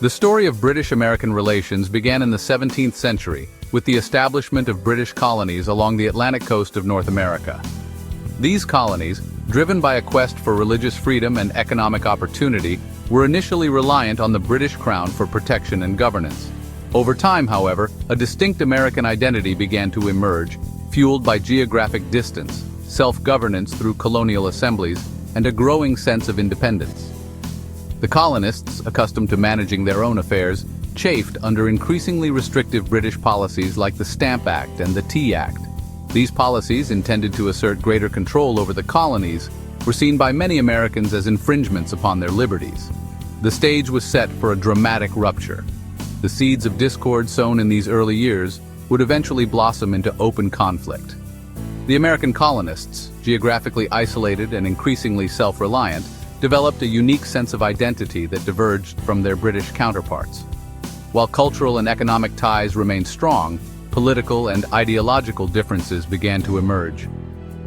The story of British-American relations began in the 17th century with the establishment of British colonies along the Atlantic coast of North America. These colonies, driven by a quest for religious freedom and economic opportunity, were initially reliant on the British Crown for protection and governance. Over time, however, a distinct American identity began to emerge, fueled by geographic distance, self-governance through colonial assemblies, and a growing sense of independence. The colonists, accustomed to managing their own affairs, chafed under increasingly restrictive British policies like the Stamp Act and the Tea Act. These policies, intended to assert greater control over the colonies, were seen by many Americans as infringements upon their liberties. The stage was set for a dramatic rupture. The seeds of discord sown in these early years would eventually blossom into open conflict. The American colonists, geographically isolated and increasingly self-reliant, developed a unique sense of identity that diverged from their British counterparts. While cultural and economic ties remained strong, political and ideological differences began to emerge.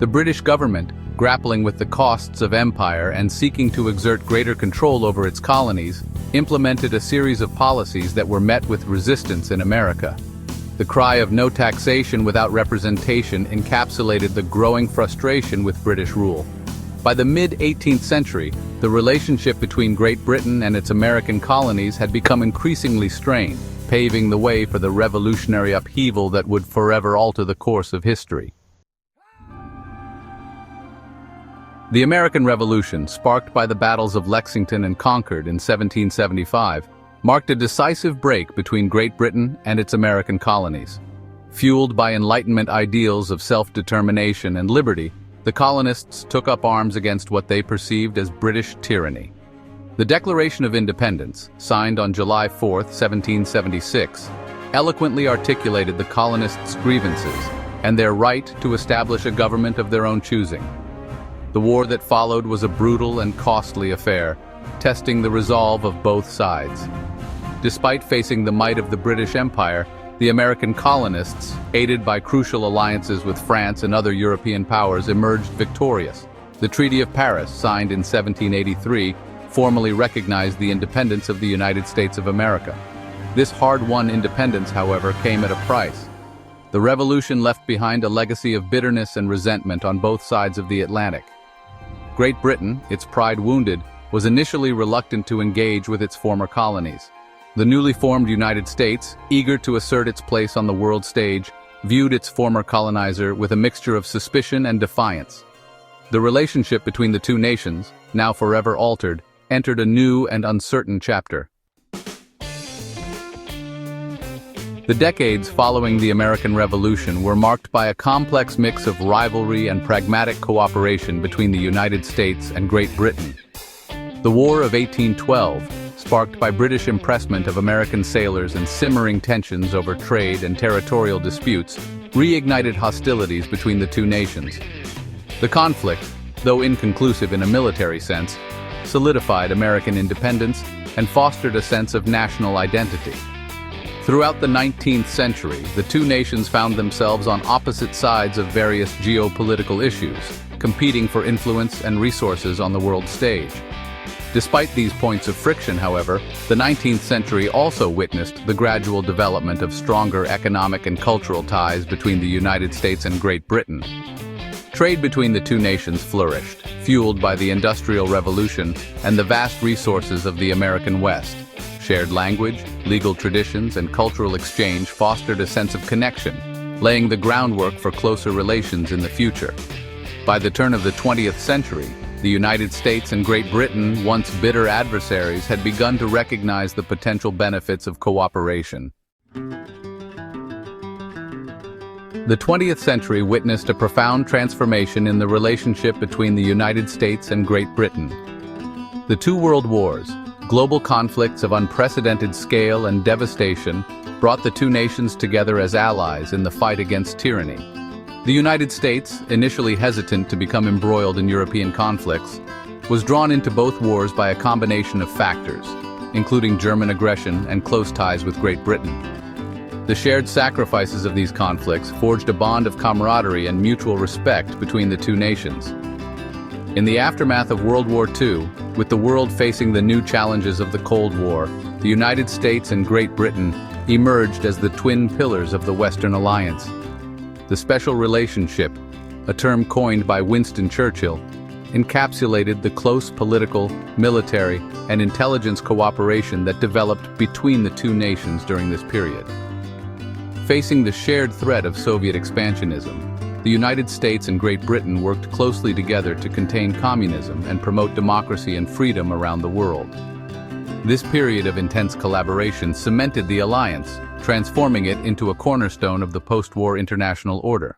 The British government, grappling with the costs of empire and seeking to exert greater control over its colonies, implemented a series of policies that were met with resistance in America. The cry of no taxation without representation encapsulated the growing frustration with British rule. By the mid-18th century, the relationship between Great Britain and its American colonies had become increasingly strained, paving the way for the revolutionary upheaval that would forever alter the course of history. The American Revolution, sparked by the battles of Lexington and Concord in 1775, marked a decisive break between Great Britain and its American colonies. Fueled by Enlightenment ideals of self-determination and liberty, the colonists took up arms against what they perceived as British tyranny. The Declaration of Independence, signed on July 4, 1776, eloquently articulated the colonists' grievances and their right to establish a government of their own choosing. The war that followed was a brutal and costly affair, testing the resolve of both sides. Despite facing the might of the British Empire, the American colonists, aided by crucial alliances with France and other European powers, emerged victorious. The Treaty of Paris, signed in 1783, formally recognized the independence of the United States of America. This hard-won independence, however, came at a price. The revolution left behind a legacy of bitterness and resentment on both sides of the Atlantic. Great Britain, its pride wounded, was initially reluctant to engage with its former colonies. The newly formed United States, eager to assert its place on the world stage, viewed its former colonizer with a mixture of suspicion and defiance. The relationship between the two nations, now forever altered, entered a new and uncertain chapter. The decades following the American Revolution were marked by a complex mix of rivalry and pragmatic cooperation between the United States and Great Britain. The War of 1812, sparked by British impressment of American sailors and simmering tensions over trade and territorial disputes, reignited hostilities between the two nations. The conflict, though inconclusive in a military sense, solidified American independence and fostered a sense of national identity. Throughout the 19th century, the two nations found themselves on opposite sides of various geopolitical issues, competing for influence and resources on the world stage. Despite these points of friction, however, the 19th century also witnessed the gradual development of stronger economic and cultural ties between the United States and Great Britain. Trade between the two nations flourished, fueled by the Industrial Revolution and the vast resources of the American West. Shared language, legal traditions, and cultural exchange fostered a sense of connection, laying the groundwork for closer relations in the future. By the turn of the 20th century, the United States and Great Britain, once bitter adversaries, had begun to recognize the potential benefits of cooperation. The 20th century witnessed a profound transformation in the relationship between the United States and Great Britain. The two world wars, global conflicts of unprecedented scale and devastation, brought the two nations together as allies in the fight against tyranny. The United States, initially hesitant to become embroiled in European conflicts, was drawn into both wars by a combination of factors, including German aggression and close ties with Great Britain. The shared sacrifices of these conflicts forged a bond of camaraderie and mutual respect between the two nations. In the aftermath of World War II, with the world facing the new challenges of the Cold War, the United States and Great Britain emerged as the twin pillars of the Western Alliance. The special relationship, a term coined by Winston Churchill, encapsulated the close political, military, and intelligence cooperation that developed between the two nations during this period. Facing the shared threat of Soviet expansionism, the United States and Great Britain worked closely together to contain communism and promote democracy and freedom around the world. This period of intense collaboration cemented the alliance, transforming it into a cornerstone of the post-war international order.